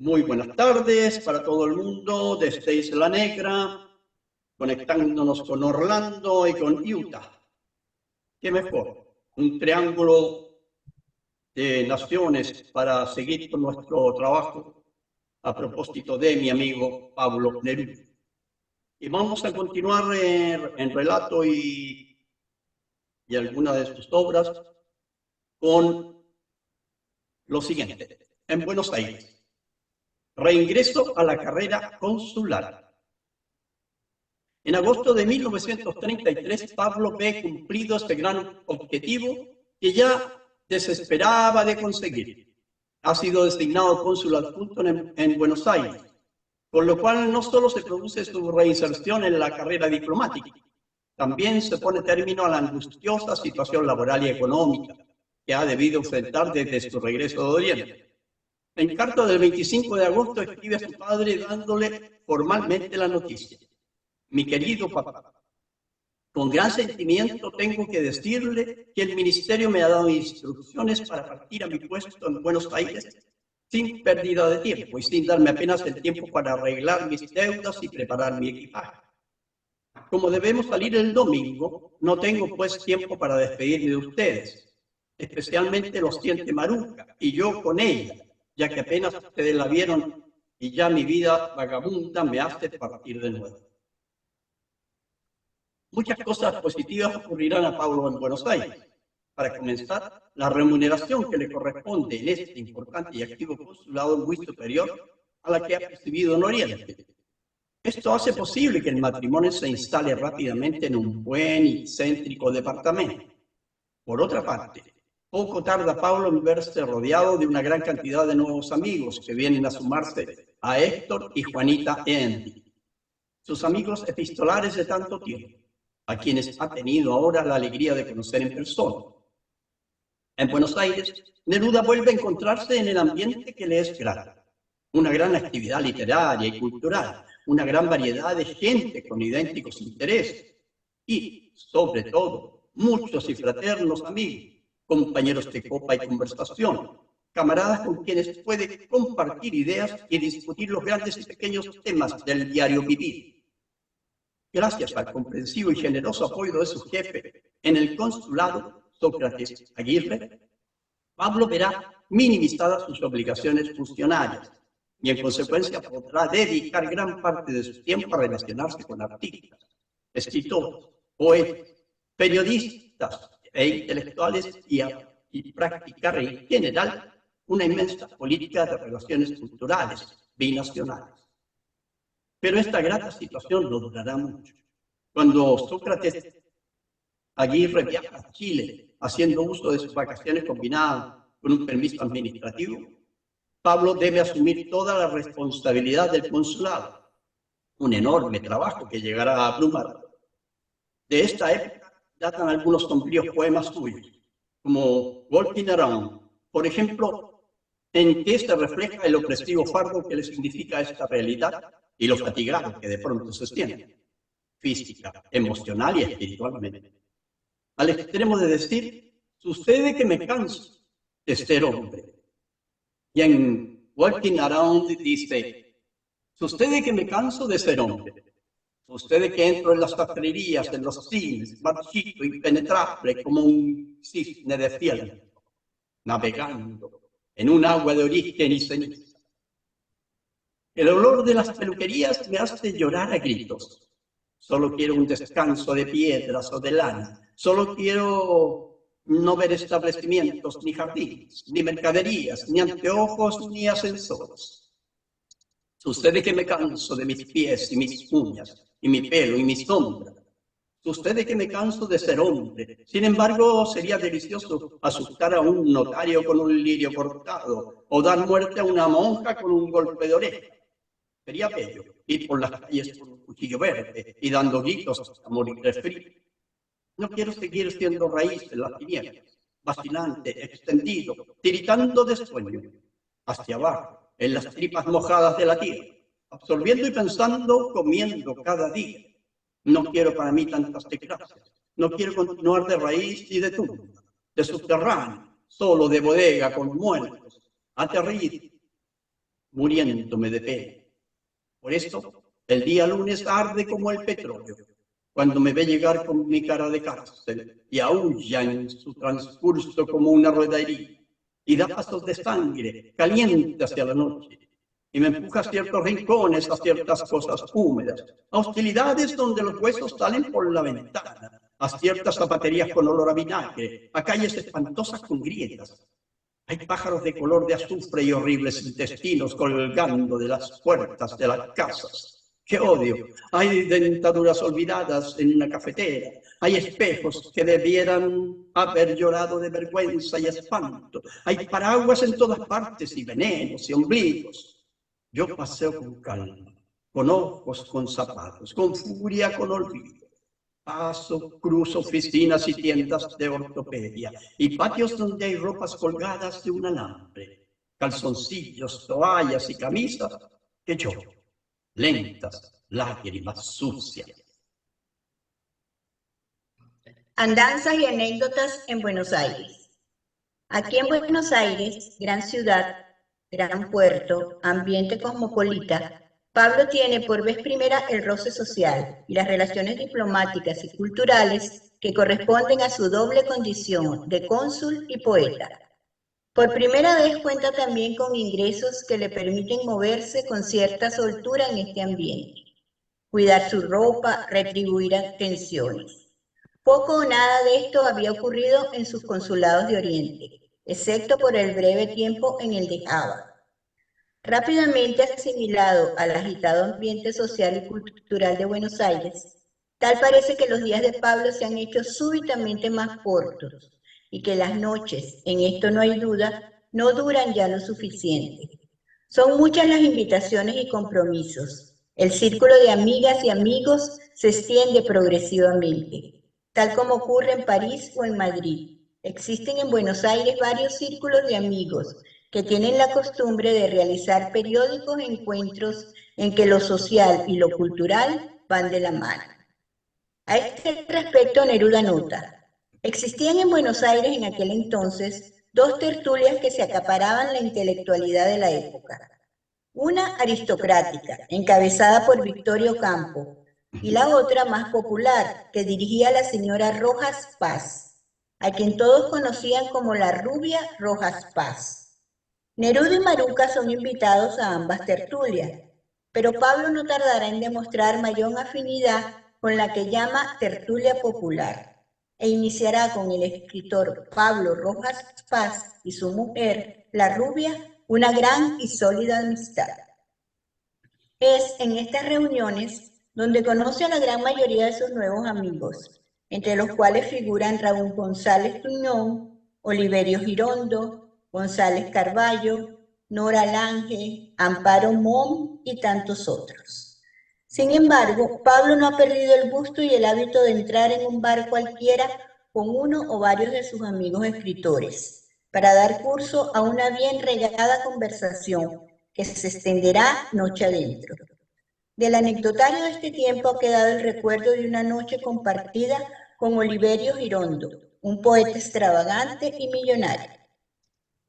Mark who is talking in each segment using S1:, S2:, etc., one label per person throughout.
S1: Muy buenas tardes para todo el mundo desde Isla Negra, conectándonos con Orlando y con Utah. ¿Qué mejor? Un triángulo de naciones para seguir con nuestro trabajo a propósito de mi amigo Pablo Neruda. Y vamos a continuar en relato y alguna de sus obras con lo siguiente. En Buenos Aires, reingreso a la carrera consular. En agosto de 1933, Pablo ve cumplido este gran objetivo que ya desesperaba de conseguir. Ha sido designado cónsul adjunto en Buenos Aires, con lo cual no solo se produce su reinserción en la carrera diplomática, también se pone término a la angustiosa situación laboral y económica que ha debido enfrentar desde su regreso de Oriente. En carta del 25 de agosto escribe a su padre dándole formalmente la noticia. Mi querido papá, con gran sentimiento tengo que decirle que el ministerio me ha dado instrucciones para partir a mi puesto en Buenos Aires sin pérdida de tiempo y sin darme apenas el tiempo para arreglar mis deudas y preparar mi equipaje. Como debemos salir el domingo, no tengo pues tiempo para despedirme de ustedes. Especialmente lo siente Maruca y yo con ella, ya que apenas ustedes la vieron y ya mi vida vagabunda me hace partir de nuevo. Muchas cosas positivas ocurrirán a Pablo en Buenos Aires. Para comenzar, la remuneración que le corresponde en este importante y activo consulado es muy superior a la que ha recibido en Oriente. Esto hace posible que el matrimonio se instale rápidamente en un buen y céntrico departamento. Por otra parte, poco tarda Pablo en verse rodeado de una gran cantidad de nuevos amigos que vienen a sumarse a Héctor y Juanita Endy, sus amigos epistolares de tanto tiempo, a quienes ha tenido ahora la alegría de conocer en persona. En Buenos Aires, Neruda vuelve a encontrarse en el ambiente que le es grato. Una gran actividad literaria y cultural, una gran variedad de gente con idénticos intereses y, sobre todo, muchos y fraternos amigos, compañeros de copa y conversación, camaradas con quienes puede compartir ideas y discutir los grandes y pequeños temas del diario vivir. Gracias al comprensivo y generoso apoyo de su jefe en el consulado, Sócrates Aguirre, Pablo verá minimizadas sus obligaciones funcionarias y en consecuencia podrá dedicar gran parte de su tiempo a relacionarse con artistas, escritores, poetas, periodistas e intelectuales y practicar en general una inmensa política de relaciones culturales binacionales. Pero esta grata situación no durará mucho. Cuando Sócrates Aguirre viaja a Chile haciendo uso de sus vacaciones combinadas con un permiso administrativo, Pablo debe asumir toda la responsabilidad del consulado, un enorme trabajo que llegará a abrumar. De esta época datan algunos sombríos poemas suyos, como Walking Around, por ejemplo, en que se refleja el opresivo fardo que le significa esta realidad y lo fatigado que de pronto se siente, física, emocional y espiritualmente. Al extremo de decir, sucede que me canso de ser hombre. Y en Walking Around dice, sucede que me canso de ser hombre. Sucede que entro en las sastrerías, en los cines, marchito, impenetrable, como un cisne de cielo, navegando en un agua de origen y ceniza. El olor de las peluquerías me hace llorar a gritos. Solo quiero un descanso de piedras o de lana. Solo quiero no ver establecimientos, ni jardines, ni mercaderías, ni anteojos, ni ascensores. Sucede que me canso de mis pies y mis uñas, y mi pelo y mi sombra. Sucede que me canso de ser hombre. Sin embargo, sería delicioso asustar a un notario con un lirio cortado, o dar muerte a una monja con un golpe de oreja. Sería bello ir por las calles con un cuchillo verde y dando gritos hasta morir de frío. No quiero seguir siendo raíz en las tinieblas, vacilante, extendido, tiritando de sueño, hacia abajo, en las tripas mojadas de la tierra, absorbiendo y pensando, comiendo cada día. No quiero para mí tantas desgracias, no quiero continuar de raíz y de tumba, de subterráneo, solo de bodega con muertos, aterrido. muriéndome de pena. Por esto, el día lunes arde como el petróleo, cuando me ve llegar con mi cara de cárcel y aúlla en su transcurso como una rueda herida, y da pasos de sangre caliente hacia la noche, y me empuja a ciertos rincones, a ciertas cosas húmedas, a hostilidades donde los huesos salen por la ventana, a ciertas zapaterías con olor a vinagre, a calles espantosas con grietas. Hay pájaros de color de azufre y horribles intestinos colgando de las puertas de las casas. ¡Qué odio! Hay dentaduras olvidadas en una cafetera. Hay espejos que debieran haber llorado de vergüenza y espanto. Hay paraguas en todas partes y venenos y ombligos. Yo paseo con calma, con ojos, con zapatos, con furia, con olvido. Paso, cruzo oficinas y tiendas de ortopedia y patios donde hay ropas colgadas de un alambre, calzoncillos, toallas y camisas que lloran, lentas, lágrimas sucias.
S2: Andanzas y anécdotas en Buenos Aires. Aquí en Buenos Aires, gran ciudad, gran puerto, ambiente cosmopolita, Pablo tiene por vez primera el roce social y las relaciones diplomáticas y culturales que corresponden a su doble condición de cónsul y poeta. Por primera vez cuenta también con ingresos que le permiten moverse con cierta soltura en este ambiente, cuidar su ropa, retribuir atenciones. Poco o nada de esto había ocurrido en sus consulados de Oriente, excepto por el breve tiempo en el de Java. Rápidamente asimilado al agitado ambiente social y cultural de Buenos Aires, tal parece que los días de Pablo se han hecho súbitamente más cortos y que las noches, en esto no hay duda, no duran ya lo suficiente. Son muchas las invitaciones y compromisos. El círculo de amigas y amigos se extiende progresivamente, tal como ocurre en París o en Madrid. Existen en Buenos Aires varios círculos de amigos que tienen la costumbre de realizar periódicos encuentros en que lo social y lo cultural van de la mano. A este respecto, Neruda nota: existían en Buenos Aires en aquel entonces dos tertulias que se acaparaban la intelectualidad de la época. Una aristocrática, encabezada por Victorio Campo, y la otra más popular, que dirigía la señora Rojas Paz, a quien todos conocían como la rubia Rojas Paz. Neruda y Maruca son invitados a ambas tertulias, pero Pablo no tardará en demostrar mayor afinidad con la que llama tertulia popular, e iniciará con el escritor Pablo Rojas Paz y su mujer, la rubia, una gran y sólida amistad. Es en estas reuniones donde conoce a la gran mayoría de sus nuevos amigos, entre los cuales figuran Raúl González Tuñón, Oliverio Girondo, González Carballo, Nora Lange, Amparo Mom y tantos otros. Sin embargo, Pablo no ha perdido el gusto y el hábito de entrar en un bar cualquiera con uno o varios de sus amigos escritores, para dar curso a una bien regada conversación que se extenderá noche adentro. Del anecdotario de este tiempo ha quedado el recuerdo de una noche compartida con Oliverio Girondo, un poeta extravagante y millonario.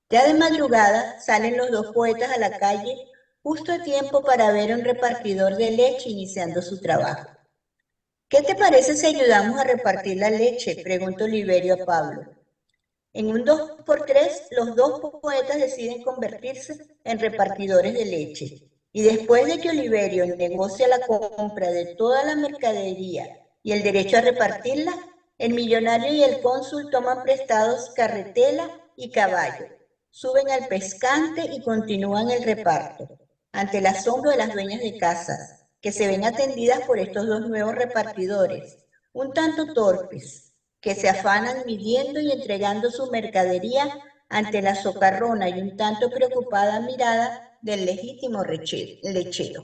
S2: Ya de madrugada salen los dos poetas a la calle justo a tiempo para ver a un repartidor de leche iniciando su trabajo. ¿Qué te parece si ayudamos a repartir la leche?, preguntó Oliverio a Pablo. En un 2x3, los dos poetas deciden convertirse en repartidores de leche. Y después de que Oliverio negocia la compra de toda la mercadería y el derecho a repartirla, el millonario y el cónsul toman prestados carretela y caballo, suben al pescante y continúan el reparto, ante el asombro de las dueñas de casas, que se ven atendidas por estos dos nuevos repartidores, un tanto torpes, que se afanan midiendo y entregando su mercadería ante la socarrona y un tanto preocupada mirada del legítimo lechero.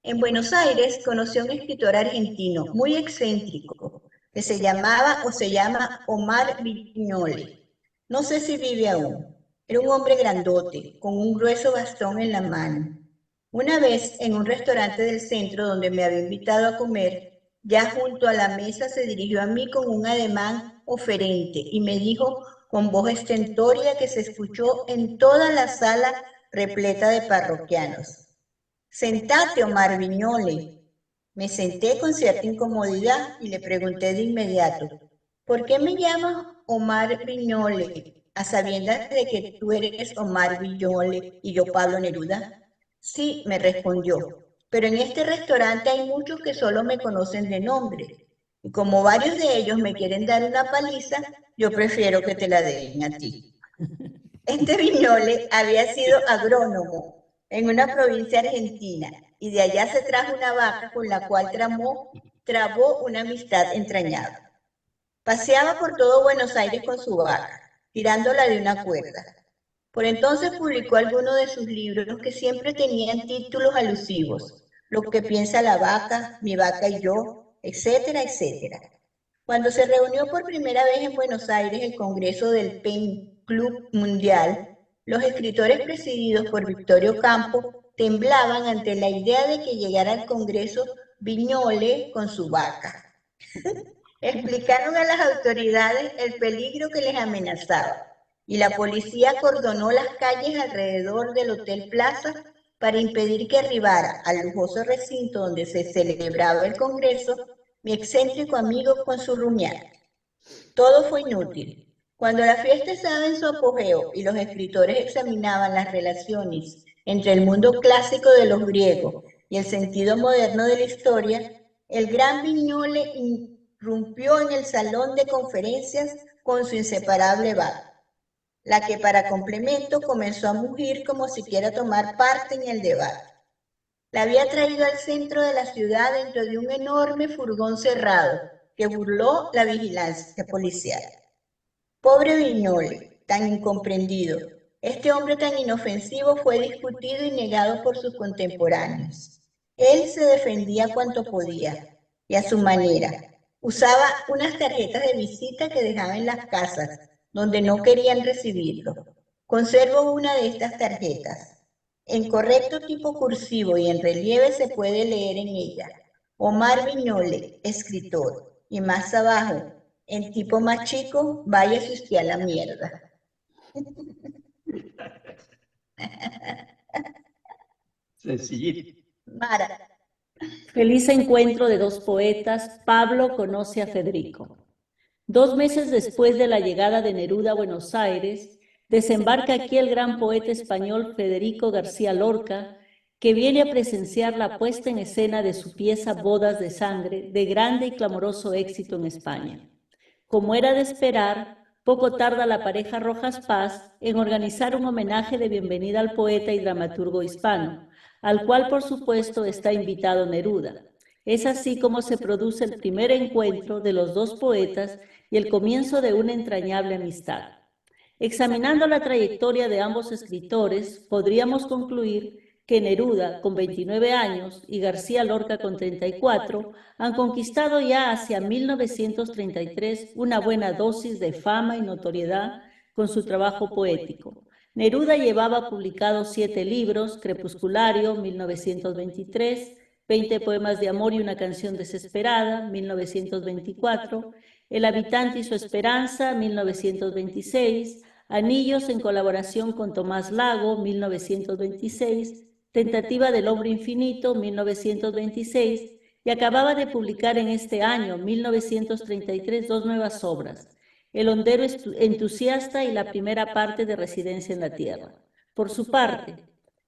S2: En Buenos Aires conoció a un escritor argentino muy excéntrico que se llamaba o se llama Omar Vignole. No sé si vive aún. Era un hombre grandote, con un grueso bastón en la mano. Una vez, en un restaurante del centro donde me había invitado a comer, ya junto a la mesa se dirigió a mí con un ademán oferente y me dijo con voz estentórea que se escuchó en toda la sala repleta de parroquianos. «Sentate, Omar Viñole». Me senté con cierta incomodidad y le pregunté de inmediato, «¿Por qué me llamas Omar Viñole, a sabiendas de que tú eres Omar Viñole y yo Pablo Neruda?» «Sí», me respondió, «pero en este restaurante hay muchos que solo me conocen de nombre, y como varios de ellos me quieren dar una paliza, yo prefiero que te la den a ti». Este Viñole había sido agrónomo en una provincia argentina y de allá se trajo una vaca con la cual trabó una amistad entrañable. Paseaba por todo Buenos Aires con su vaca, tirándola de una cuerda. Por entonces publicó algunos de sus libros que siempre tenían títulos alusivos: Lo que piensa la vaca, Mi vaca y yo, etcétera, etcétera. Cuando se reunió por primera vez en Buenos Aires el Congreso del Pen Club Mundial, los escritores presididos por Victorio Campo temblaban ante la idea de que llegara al Congreso Viñole con su vaca. Explicaron a las autoridades el peligro que les amenazaba y la policía acordonó las calles alrededor del Hotel Plaza para impedir que arribara al lujoso recinto donde se celebraba el Congreso mi excéntrico amigo con su rumiante. Todo fue inútil. Cuando la fiesta estaba en su apogeo y los escritores examinaban las relaciones entre el mundo clásico de los griegos y el sentido moderno de la historia, el gran Viñole irrumpió en el salón de conferencias con su inseparable vaca, la que para complemento comenzó a mugir como si quiera tomar parte en el debate. La había traído al centro de la ciudad dentro de un enorme furgón cerrado que burló la vigilancia policial. Pobre Viñole, tan incomprendido. Este hombre tan inofensivo fue discutido y negado por sus contemporáneos. Él se defendía cuanto podía, y a su manera. Usaba unas tarjetas de visita que dejaba en las casas, donde no querían recibirlo. Conservo una de estas tarjetas. En correcto tipo cursivo y en relieve se puede leer en ella: Omar Viñole, escritor. Y más abajo, en tipo más chico, váyase usted a la mierda.
S1: Sencillito.
S2: Mara.
S3: Feliz encuentro de dos poetas, Pablo conoce a Federico. 2 meses después de la llegada de Neruda a Buenos Aires, desembarca aquí el gran poeta español Federico García Lorca, que viene a presenciar la puesta en escena de su pieza Bodas de Sangre, de grande y clamoroso éxito en España. Como era de esperar, poco tarda la pareja Rojas Paz en organizar un homenaje de bienvenida al poeta y dramaturgo hispano, al cual por supuesto está invitado Neruda. Es así como se produce el primer encuentro de los dos poetas y el comienzo de una entrañable amistad. Examinando la trayectoria de ambos escritores, podríamos concluir que Neruda, con 29 años, y García Lorca, con 34, han conquistado ya hacia 1933 una buena dosis de fama y notoriedad con su trabajo poético. Neruda llevaba publicados 7 libros: Crepusculario, 1923, 20 poemas de amor y una canción desesperada, 1924, El habitante y su esperanza, 1926, Anillos en colaboración con Tomás Lago, 1926, Tentativa del hombre infinito, 1926, y acababa de publicar en este año, 1933, 2 nuevas obras: El hondero entusiasta y la primera parte de Residencia en la Tierra. Por su parte,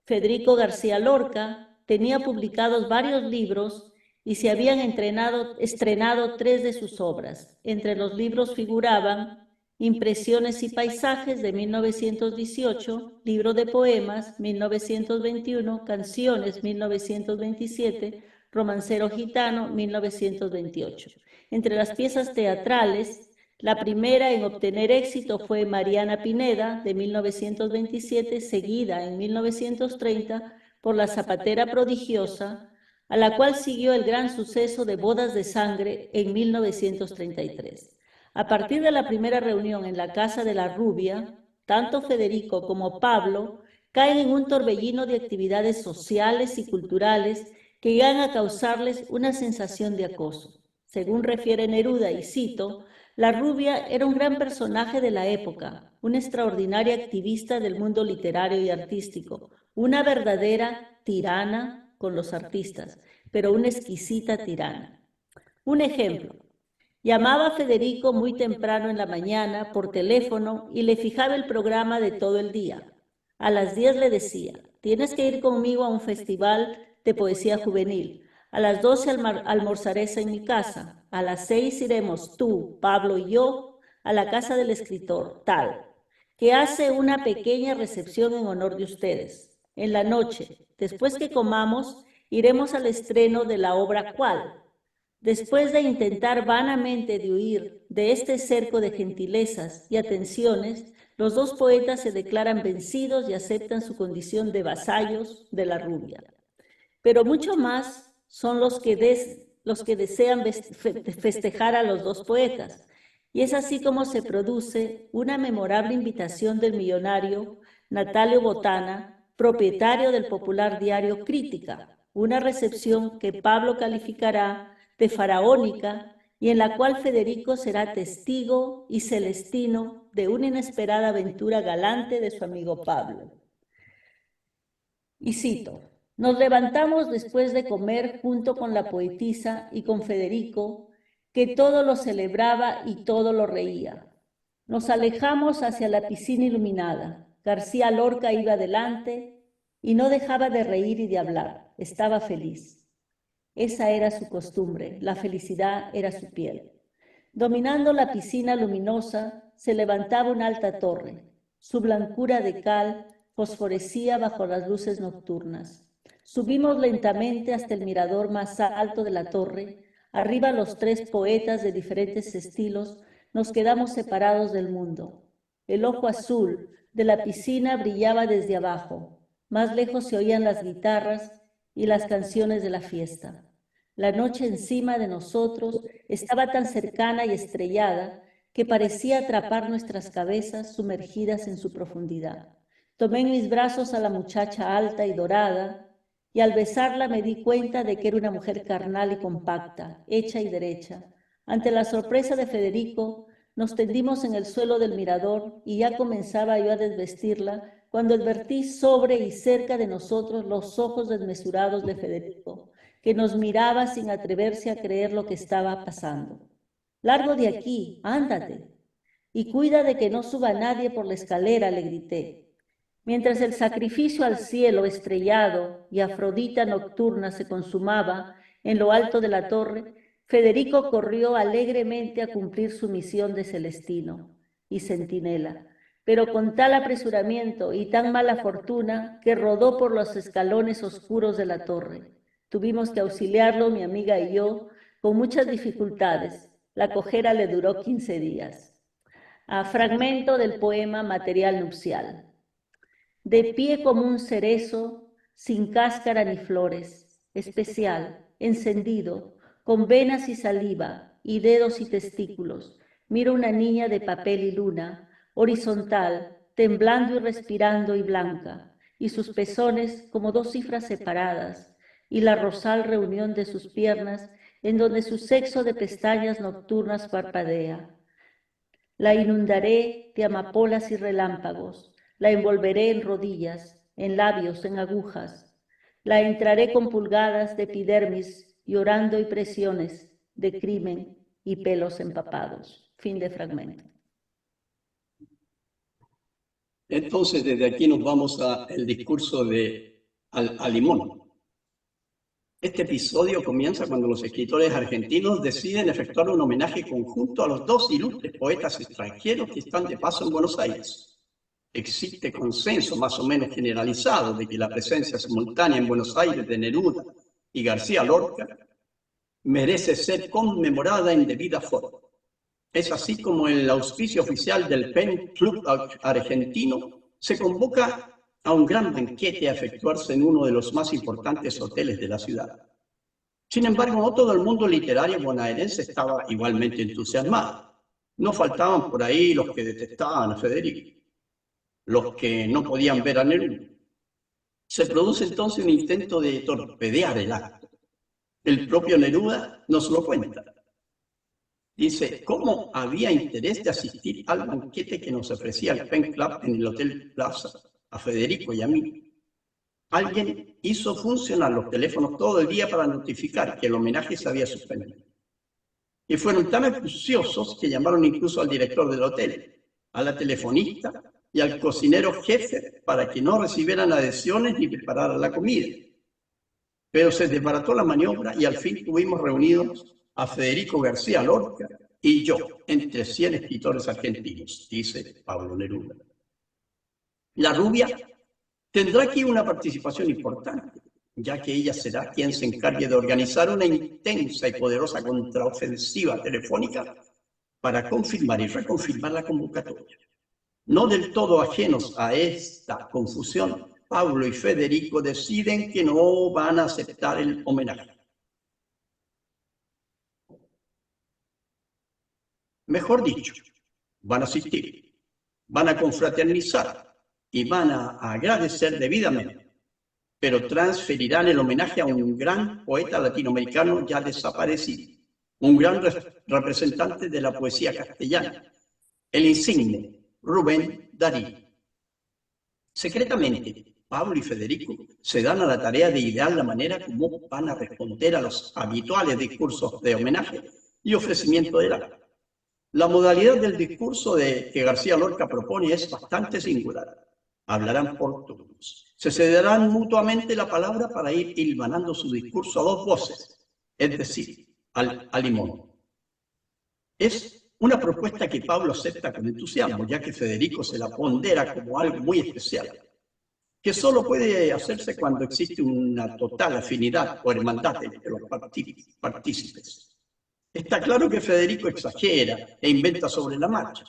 S3: Federico García Lorca tenía publicados varios libros y se habían estrenado 3 de sus obras. Entre los libros figuraban Impresiones y paisajes, de 1918, Libro de poemas, 1921, Canciones, 1927, Romancero gitano, 1928. Entre las piezas teatrales, la primera en obtener éxito fue Mariana Pineda, de 1927, seguida en 1930 por La zapatera prodigiosa, a la cual siguió el gran suceso de Bodas de Sangre en 1933. A partir de la primera reunión en la casa de la Rubia, tanto Federico como Pablo caen en un torbellino de actividades sociales y culturales que llegan a causarles una sensación de acoso. Según refiere Neruda, y cito, La rubia era un gran personaje de la época, una extraordinaria activista del mundo literario y artístico, una verdadera tirana con los artistas, pero una exquisita tirana. Un ejemplo. Llamaba a Federico muy temprano en la mañana por teléfono y le fijaba el programa de todo el día. A las 10 le decía, tienes que ir conmigo a un festival de poesía juvenil. A las 12 almorzarás en mi casa. A las 6 iremos tú, Pablo y yo a la casa del escritor, tal, que hace una pequeña recepción en honor de ustedes. En la noche, después que comamos, iremos al estreno de la obra cual. Después de intentar vanamente de huir de este cerco de gentilezas y atenciones, los dos poetas se declaran vencidos y aceptan su condición de vasallos de la rubia. Pero mucho más son los que desean festejar a los dos poetas. Y es así como se produce una memorable invitación del millonario Natalio Botana, propietario del popular diario Crítica, una recepción que Pablo calificará de faraónica y en la cual Federico será testigo y celestino de una inesperada aventura galante de su amigo Pablo. Y cito, nos levantamos después de comer junto con la poetisa y con Federico, que todo lo celebraba y todo lo reía. Nos alejamos hacia la piscina iluminada. García Lorca iba adelante y no dejaba de reír y de hablar. Estaba feliz. Esa era su costumbre, la felicidad era su piel. Dominando la piscina luminosa, se levantaba una alta torre. Su blancura de cal fosforecía bajo las luces nocturnas. Subimos lentamente hasta el mirador más alto de la torre. Arriba los tres poetas de diferentes estilos nos quedamos separados del mundo. El ojo azul de la piscina brillaba desde abajo. Más lejos se oían las guitarras y las canciones de la fiesta. La noche encima de nosotros estaba tan cercana y estrellada que parecía atrapar nuestras cabezas sumergidas en su profundidad. Tomé en mis brazos a la muchacha alta y dorada y al besarla me di cuenta de que era una mujer carnal y compacta, hecha y derecha. Ante la sorpresa de Federico, nos tendimos en el suelo del mirador y ya comenzaba yo a desvestirla cuando advertí sobre y cerca de nosotros los ojos desmesurados de Federico, que nos miraba sin atreverse a creer lo que estaba pasando. «Largo de aquí, ándate, y cuida de que no suba nadie por la escalera», le grité. Mientras el sacrificio al cielo estrellado y Afrodita nocturna se consumaba en lo alto de la torre, Federico corrió alegremente a cumplir su misión de celestino y centinela, pero con tal apresuramiento y tan mala fortuna que rodó por los escalones oscuros de la torre. Tuvimos que auxiliarlo, mi amiga y yo, con muchas dificultades. La cojera le duró 15 días. Fragmento del poema Material nupcial. De pie como un cerezo, sin cáscara ni flores, especial, encendido, con venas y saliva, y dedos y testículos, miro una niña de papel y luna, horizontal, temblando y respirando y blanca, y sus pezones como dos cifras separadas, y la rosal reunión de sus piernas, en donde su sexo de pestañas nocturnas parpadea. La inundaré de amapolas y relámpagos, la envolveré en rodillas, en labios, en agujas, la entraré con pulgadas de epidermis, llorando y presiones de crimen y pelos empapados. Fin de fragmento.
S1: Entonces, desde aquí nos vamos al discurso de Limón. Este episodio comienza cuando los escritores argentinos deciden efectuar un homenaje conjunto a los dos ilustres poetas extranjeros que están de paso en Buenos Aires. Existe consenso más o menos generalizado de que la presencia simultánea en Buenos Aires de Neruda y García Lorca merece ser conmemorada en debida forma. Es así como el auspicio oficial del Pen Club argentino se convoca a un gran banquete a efectuarse en uno de los más importantes hoteles de la ciudad. Sin embargo, no todo el mundo literario bonaerense estaba igualmente entusiasmado. No faltaban por ahí los que detestaban a Federico, los que no podían ver a Neruda. Se produce entonces un intento de torpedear el acto. El propio Neruda nos lo cuenta. Dice, ¿cómo había interés de asistir al banquete que nos ofrecía el Pen Club en el Hotel Plaza a Federico y a mí? Alguien hizo funcionar los teléfonos todo el día para notificar que el homenaje se había suspendido. Y fueron tan acuciosos que llamaron incluso al director del hotel, a la telefonista y al cocinero jefe para que no recibieran adhesiones ni prepararan la comida. Pero se desbarató la maniobra y al fin tuvimos reunidos a Federico García Lorca y yo, entre 100 escritores argentinos, dice Pablo Neruda. La rubia tendrá aquí una participación importante, ya que ella será quien se encargue de organizar una intensa y poderosa contraofensiva telefónica para confirmar y reconfirmar la convocatoria. No del todo ajenos a esta confusión, Pablo y Federico deciden que no van a aceptar el homenaje. Mejor dicho, van a asistir, van a confraternizar y van a agradecer debidamente, pero transferirán el homenaje a un gran poeta latinoamericano ya desaparecido, un gran representante de la poesía castellana, el insigne Rubén Darío. Secretamente, Pablo y Federico se dan a la tarea de idear la manera como van a responder a los habituales discursos de homenaje y ofrecimiento del acto. La modalidad del discurso que García Lorca propone es bastante singular. Hablarán por turnos. Se cederán mutuamente la palabra para ir hilvanando su discurso a dos voces, es decir, a limón. Es una propuesta que Pablo acepta con entusiasmo, ya que Federico se la pondera como algo muy especial, que solo puede hacerse cuando existe una total afinidad o hermandad entre los partícipes. Está claro que Federico exagera e inventa sobre la marcha,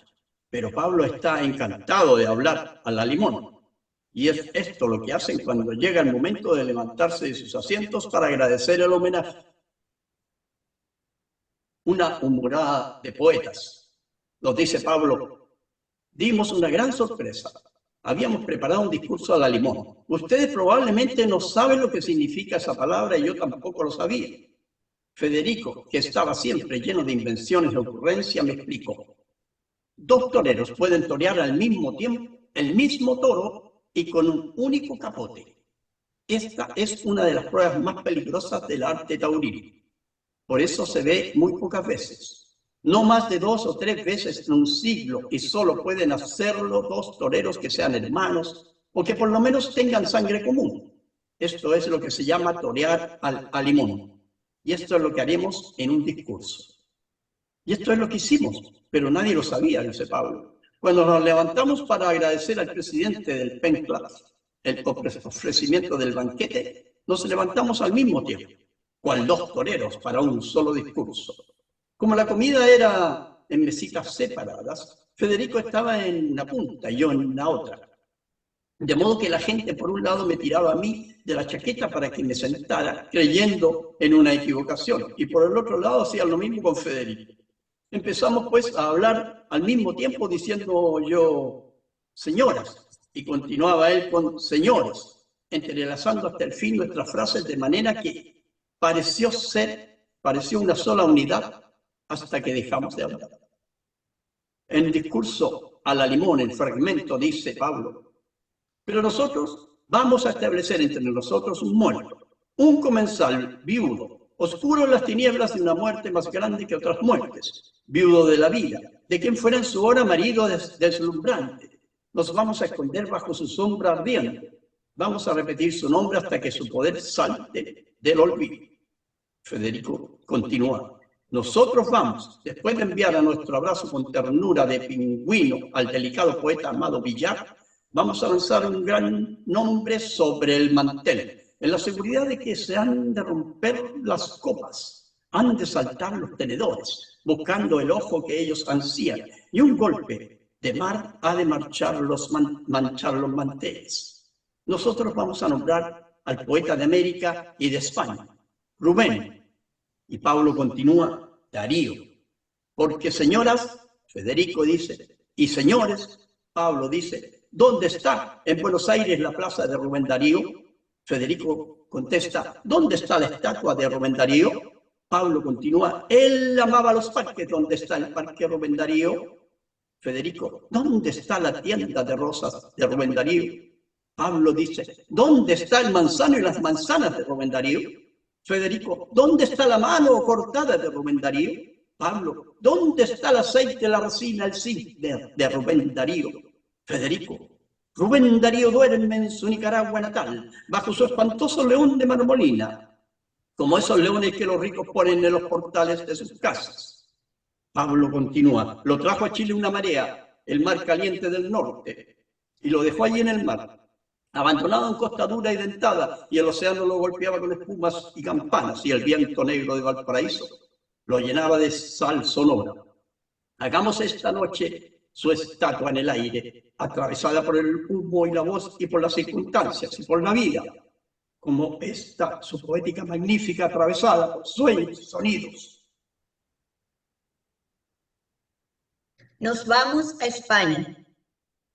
S1: pero Pablo está encantado de hablar a la limón. Y es esto lo que hacen cuando llega el momento de levantarse de sus asientos para agradecer el homenaje. Una humorada de poetas. Nos dice Pablo, dimos una gran sorpresa. Habíamos preparado un discurso a la limón. Ustedes probablemente no saben lo que significa esa palabra y yo tampoco lo sabía. Federico, que estaba siempre lleno de invenciones y ocurrencias, me explicó. Dos toreros pueden torear al mismo tiempo el mismo toro y con un único capote. Esta es una de las pruebas más peligrosas del arte taurino. Por eso se ve muy pocas veces. No más de 2 o 3 veces en un siglo y solo pueden hacerlo dos toreros que sean hermanos o que por lo menos tengan sangre común. Esto es lo que se llama torear al limón. Y esto es lo que haremos en un discurso. Y esto es lo que hicimos, pero nadie lo sabía, dice Pablo. Cuando nos levantamos para agradecer al presidente del Pen Club el ofrecimiento del banquete, nos levantamos al mismo tiempo, cual dos toreros para un solo discurso. Como la comida era en mesitas separadas, Federico estaba en una punta y yo en la otra. De modo que la gente por un lado me tiraba a mí de la chaqueta para que me sentara, creyendo en una equivocación, y por el otro lado hacían lo mismo con Federico. Empezamos pues a hablar al mismo tiempo diciendo yo, señoras, y continuaba él con señores, entrelazando hasta el fin nuestras frases de manera que pareció una sola unidad hasta que dejamos de hablar. En el discurso a la limón, el fragmento dice Pablo, pero nosotros vamos a establecer entre nosotros un muerto, un comensal viudo, oscuro en las tinieblas de una muerte más grande que otras muertes, viudo de la vida, de quien fuera en su hora marido deslumbrante. Nos vamos a esconder bajo su sombra ardiente. Vamos a repetir su nombre hasta que su poder salte del olvido. Federico continúa. Nosotros vamos, después de enviar a nuestro abrazo con ternura de pingüino al delicado poeta Amado Villar, vamos a lanzar un gran nombre sobre el mantel, en la seguridad de que se han de romper las copas, han de saltar los tenedores, buscando el ojo que ellos ansían, y un golpe de mar ha de manchar los manteles. Nosotros vamos a nombrar al poeta de América y de España, Rubén, y Pablo continúa, Darío, porque señoras, Federico dice, y señores, Pablo dice, ¿dónde está en Buenos Aires la plaza de Rubén Darío? Federico contesta, ¿dónde está la estatua de Rubén Darío? Pablo continúa, él amaba los parques. ¿Dónde está el parque Rubén Darío? Federico, ¿dónde está la tienda de rosas de Rubén Darío? Pablo dice, ¿dónde está el manzano y las manzanas de Rubén Darío? Federico, ¿dónde está la mano cortada de Rubén Darío? Pablo, ¿dónde está el aceite, la resina, el zinc de Rubén Darío? Federico, Rubén Darío duerme en su Nicaragua natal, bajo su espantoso león de marmolina, como esos leones que los ricos ponen en los portales de sus casas. Pablo continúa, lo trajo a Chile una marea, el mar caliente del norte, y lo dejó allí en el mar, abandonado en costa dura y dentada, y el océano lo golpeaba con espumas y campanas, y el viento negro de Valparaíso lo llenaba de sal sonora. Hagamos esta noche su estatua en el aire, atravesada por el humo y la voz y por las circunstancias y por la vida, como esta su poética magnífica atravesada por sueños y sonidos.
S2: Nos vamos a España.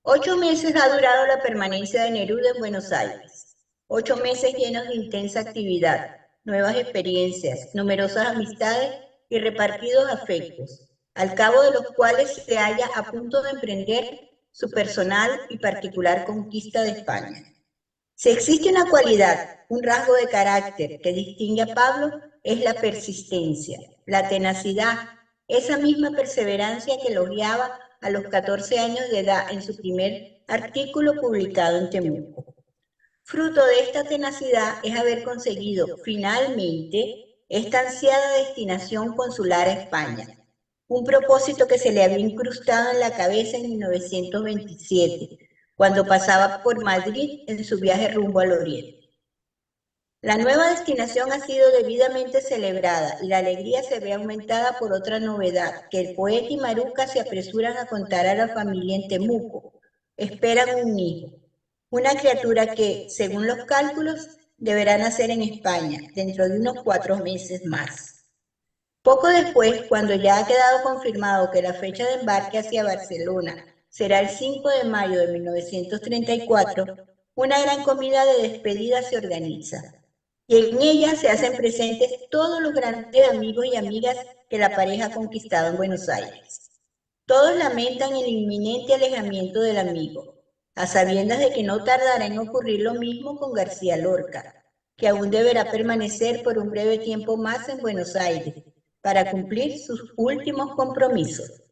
S2: 8 meses ha durado la permanencia de Neruda en Buenos Aires. 8 meses llenos de intensa actividad, nuevas experiencias, numerosas amistades y repartidos afectos, al cabo de los cuales se halla a punto de emprender su personal y particular conquista de España. Si existe una cualidad, un rasgo de carácter que distingue a Pablo, es la persistencia, la tenacidad, esa misma perseverancia que lo guiaba a los 14 años de edad en su primer artículo publicado en Temuco. Fruto de esta tenacidad es haber conseguido finalmente esta ansiada destinación consular a España, un propósito que se le había incrustado en la cabeza en 1927, cuando pasaba por Madrid en su viaje rumbo al Oriente. La nueva destinación ha sido debidamente celebrada y la alegría se ve aumentada por otra novedad, que el poeta y Maruca se apresuran a contar a la familia en Temuco. Esperan un hijo, una criatura que, según los cálculos, deberá nacer en España dentro de unos 4 meses más. Poco después, cuando ya ha quedado confirmado que la fecha de embarque hacia Barcelona será el 5 de mayo de 1934, una gran comida de despedida se organiza. Y en ella se hacen presentes todos los grandes amigos y amigas que la pareja ha conquistado en Buenos Aires. Todos lamentan el inminente alejamiento del amigo, a sabiendas de que no tardará en ocurrir lo mismo con García Lorca, que aún deberá permanecer por un breve tiempo más en Buenos Aires para cumplir sus últimos compromisos.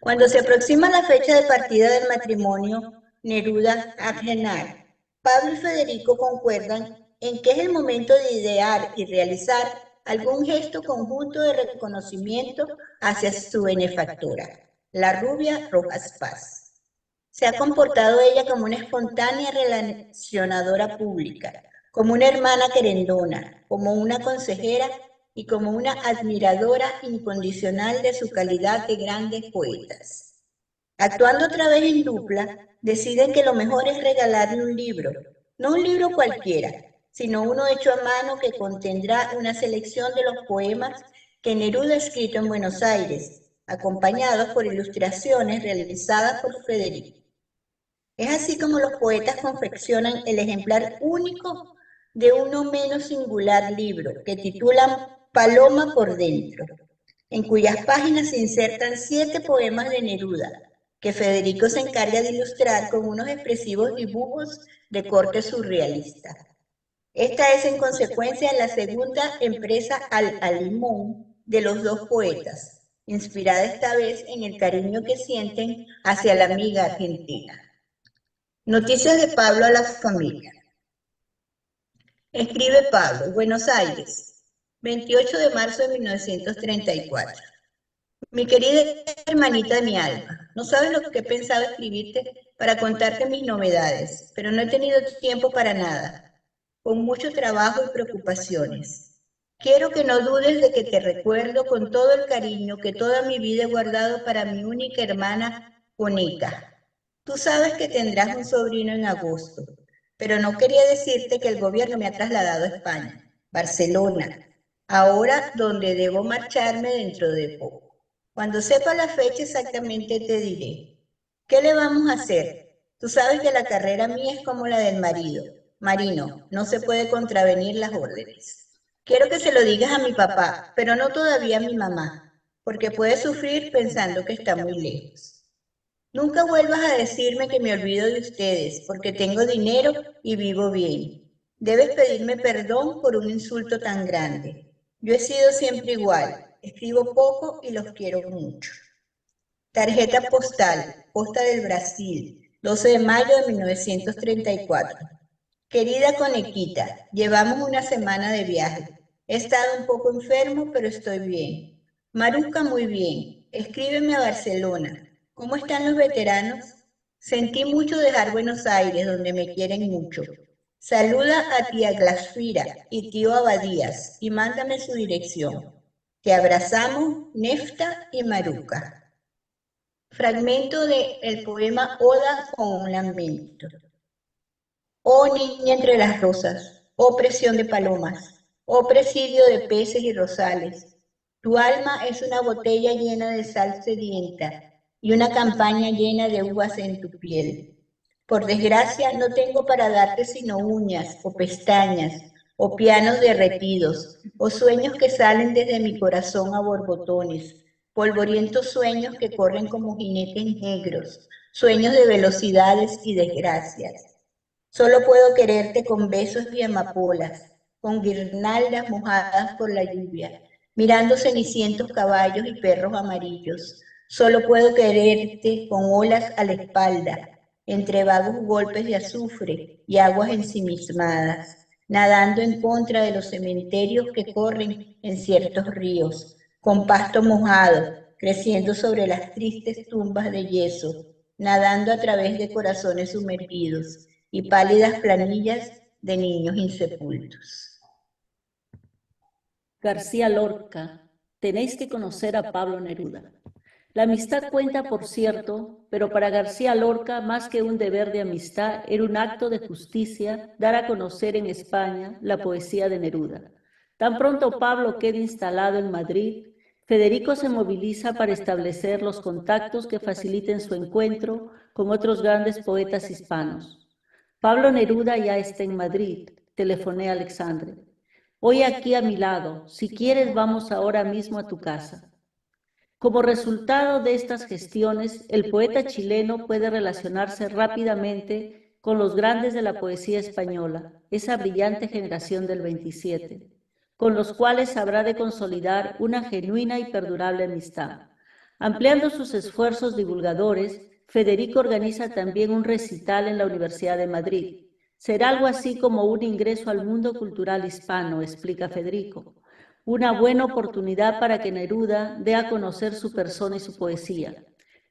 S2: Cuando se aproxima la fecha de partida del matrimonio Neruda-Agénar, Pablo y Federico concuerdan en que es el momento de idear y realizar algún gesto conjunto de reconocimiento hacia su benefactora, la rubia Rojas Paz. Se ha comportado ella como una espontánea relacionadora pública, como una hermana querendona, como una consejera y como una admiradora incondicional de su calidad de grandes poetas. Actuando otra vez en dupla, deciden que lo mejor es regalarle un libro, no un libro cualquiera, sino uno hecho a mano que contendrá una selección de los poemas que Neruda ha escrito en Buenos Aires, acompañados por ilustraciones realizadas por Federico. Es así como los poetas confeccionan el ejemplar único de un no menos singular libro que titulan Paloma por dentro, en cuyas páginas se insertan 7 poemas de Neruda, que Federico se encarga de ilustrar con unos expresivos dibujos de corte surrealista. Esta es en consecuencia la segunda empresa al limón de los dos poetas, inspirada esta vez en el cariño que sienten hacia la amiga argentina. Noticias de Pablo a la familia. Escribe Pablo, Buenos Aires, 28 de marzo de 1934. Mi querida hermanita de mi alma, no sabes lo que he pensado escribirte para contarte mis novedades, pero no he tenido tiempo para nada, con mucho trabajo y preocupaciones. Quiero que no dudes de que te recuerdo con todo el cariño que toda mi vida he guardado para mi única hermana, Junica. Tú sabes que tendrás un sobrino en agosto, pero no quería decirte que el gobierno me ha trasladado a España, Barcelona, ahora donde debo marcharme dentro de poco. Cuando sepa la fecha exactamente te diré. ¿Qué le vamos a hacer? Tú sabes que la carrera mía es como la del marino, no se puede contravenir las órdenes. Quiero que se lo digas a mi papá, pero no todavía a mi mamá, porque puede sufrir pensando que está muy lejos. Nunca vuelvas a decirme que me olvido de ustedes, porque tengo dinero y vivo bien. Debes pedirme perdón por un insulto tan grande. Yo he sido siempre igual, escribo poco y los quiero mucho. Tarjeta postal, Costa del Brasil, 12 de mayo de 1934. Querida Conequita, llevamos una semana de viaje. He estado un poco enfermo, pero estoy bien. Maruca, muy bien. Escríbeme a Barcelona. ¿Cómo están los veteranos? Sentí mucho dejar Buenos Aires, donde me quieren mucho. Saluda a tía Glasfira y tío Abadías y mándame su dirección. Te abrazamos, Nefta y Maruca. Fragmento del poema Oda con un lamento. Oh niña entre las rosas, oh presión de palomas, oh presidio de peces y rosales, tu alma es una botella llena de sal sedienta y una campaña llena de uvas en tu piel. Por desgracia no tengo para darte sino uñas o pestañas o pianos derretidos o sueños que salen desde mi corazón a borbotones, polvorientos sueños que corren como jinetes negros, sueños de velocidades y desgracias. Solo puedo quererte con besos y amapolas, con guirnaldas mojadas por la lluvia, mirando cenicientos caballos y perros amarillos. Solo puedo quererte con olas a la espalda, entre vagos golpes de azufre y aguas ensimismadas, nadando en contra de los cementerios que corren en ciertos ríos, con pasto mojado, creciendo sobre las tristes tumbas de yeso, nadando a través de corazones sumergidos y pálidas planillas de niños insepultos.
S3: García Lorca, tenéis que conocer a Pablo Neruda. La amistad cuenta, por cierto, pero para García Lorca, más que un deber de amistad, era un acto de justicia dar a conocer en España la poesía de Neruda. Tan pronto Pablo queda instalado en Madrid, Federico se moviliza para establecer los contactos que faciliten su encuentro con otros grandes poetas hispanos. Pablo Neruda ya está en Madrid, telefoné a Alexandre. Hoy aquí a mi lado, si quieres vamos ahora mismo a tu casa. Como resultado de estas gestiones, el poeta chileno puede relacionarse rápidamente con los grandes de la poesía española, esa brillante generación del 27, con los cuales habrá de consolidar una genuina y perdurable amistad. Ampliando sus esfuerzos divulgadores, Federico organiza también un recital en la Universidad de Madrid. Será algo así como un ingreso al mundo cultural hispano, explica Federico. Una buena oportunidad para que Neruda dé a conocer su persona y su poesía.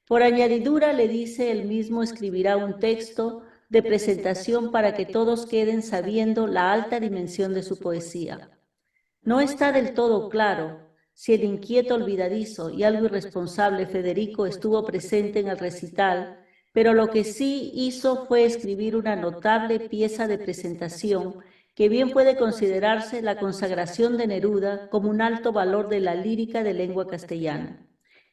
S3: Por añadidura, le dice, él mismo escribirá un texto de presentación para que todos queden sabiendo la alta dimensión de su poesía. No está del todo claro si el inquieto, olvidadizo y algo irresponsable Federico estuvo presente en el recital, pero lo que sí hizo fue escribir una notable pieza de presentación que bien puede considerarse la consagración de Neruda como un alto valor de la lírica de lengua castellana.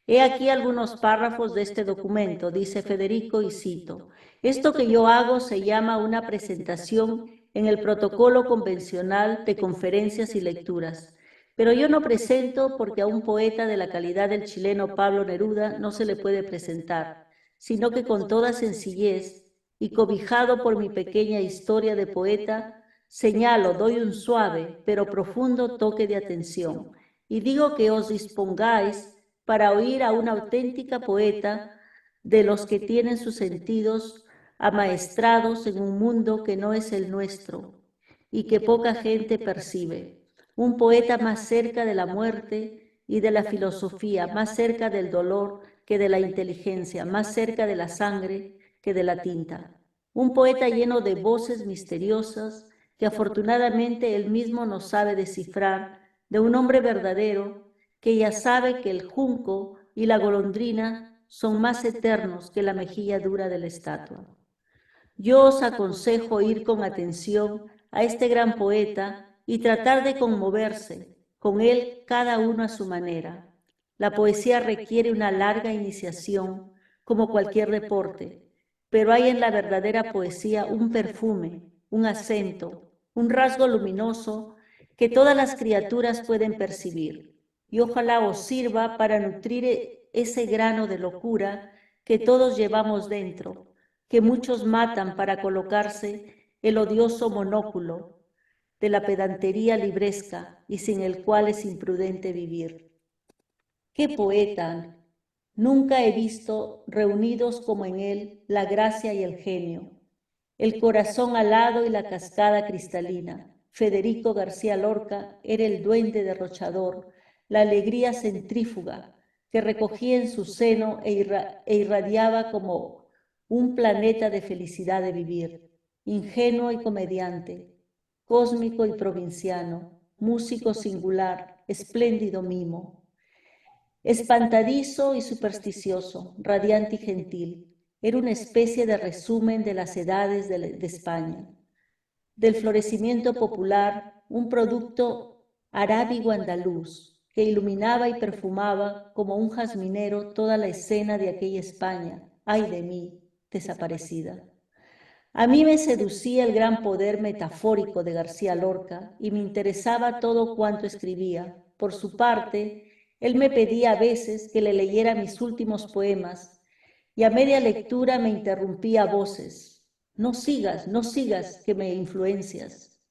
S3: He aquí algunos párrafos de este documento, dice Federico, y cito: «Esto que yo hago se llama una presentación en el protocolo convencional de conferencias y lecturas. Pero yo no presento porque a un poeta de la calidad del chileno Pablo Neruda no se le puede presentar, sino que con toda sencillez y cobijado por mi pequeña historia de poeta, señalo, doy un suave pero profundo toque de atención y digo que os dispongáis para oír a una auténtica poeta de los que tienen sus sentidos amaestrados en un mundo que no es el nuestro y que poca gente percibe. Un poeta más cerca de la muerte y de la filosofía, más cerca del dolor que de la inteligencia, más cerca de la sangre que de la tinta. Un poeta lleno de voces misteriosas que afortunadamente él mismo no sabe descifrar, de un hombre verdadero que ya sabe que el junco y la golondrina son más eternos que la mejilla dura de la estatua. Yo os aconsejo ir con atención a este gran poeta y tratar de conmoverse con él cada uno a su manera. La poesía requiere una larga iniciación, como cualquier deporte, pero hay en la verdadera poesía un perfume, un acento, un rasgo luminoso que todas las criaturas pueden percibir, y ojalá os sirva para nutrir ese grano de locura que todos llevamos dentro, que muchos matan para colocarse el odioso monóculo de la pedantería libresca y sin el cual es imprudente vivir. ¡Qué poeta! Nunca he visto reunidos como en él la gracia y el genio, el corazón alado y la cascada cristalina. Federico García Lorca era el duende derrochador, la alegría centrífuga que recogía en su seno e irradiaba como un planeta de felicidad de vivir, ingenuo y comediante, cósmico y provinciano, músico singular, espléndido mimo. Espantadizo y supersticioso, radiante y gentil, era una especie de resumen de las edades de España. Del florecimiento popular, un producto arábigo andaluz, que iluminaba y perfumaba como un jazminero toda la escena de aquella España, ay de mí, desaparecida. A mí me seducía el gran poder metafórico de García Lorca y me interesaba todo cuanto escribía. Por su parte, él me pedía a veces que le leyera mis últimos poemas y a media lectura me interrumpía a voces. No sigas, que me influencias.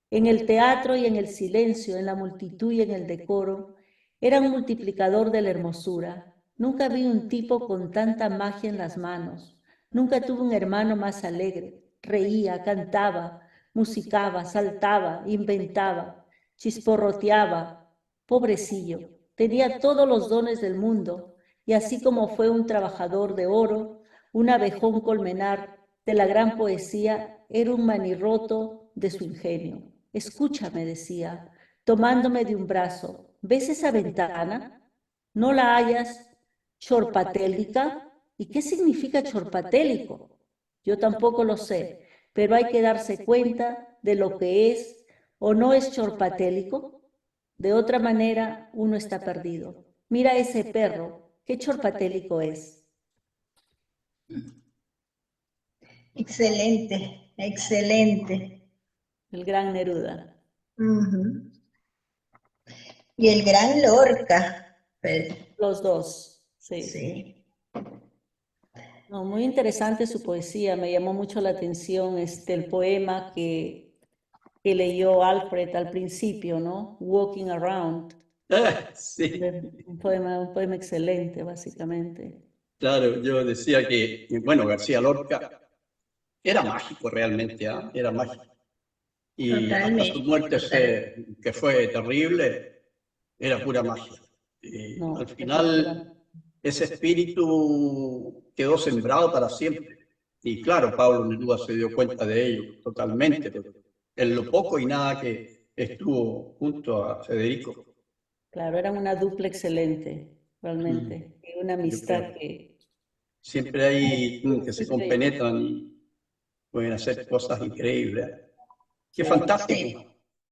S3: En el teatro y en el silencio, en la multitud y en el decoro, era un multiplicador de la hermosura. Nunca vi un tipo con tanta magia en las manos. Nunca tuve un hermano más alegre. Reía, cantaba, musicaba, saltaba, inventaba, chisporroteaba. Pobrecillo, tenía todos los dones del mundo, y así como fue un trabajador de oro, un abejón colmenar de la gran poesía, era un manirroto de su ingenio. Escúchame, decía, tomándome de un brazo, ¿ves esa ventana? ¿No la hallas chorpatélica? ¿Y qué significa chorpatélico? Yo tampoco lo sé, pero hay que darse cuenta de lo que es o no es chorpatélico. De otra manera, uno está perdido. Mira ese perro, ¿qué chorpatélico es?
S2: Excelente, excelente.
S3: El gran Neruda.
S2: Uh-huh. Y el gran Lorca. Pues,
S3: Los dos, sí.
S2: sí.
S3: No, muy interesante su poesía, me llamó mucho la atención el poema que leyó Alfred al principio, ¿no? Walking Around.
S1: Sí,
S3: Un poema excelente, básicamente.
S1: claro, yo decía que, bueno, García Lorca era mágico realmente, ¿ah? Era mágico. Y hasta su muerte, que fue terrible, era pura magia.
S3: No,
S1: Al final, ese espíritu quedó sembrado para siempre. Y claro, Pablo Neruda se dio cuenta de ello totalmente, pero en lo poco y nada que estuvo junto a Federico.
S3: Claro, eran una dupla excelente, realmente. Y una amistad que...
S1: Siempre hay que se compenetran y pueden hacer cosas increíbles. ¡Qué fantástico!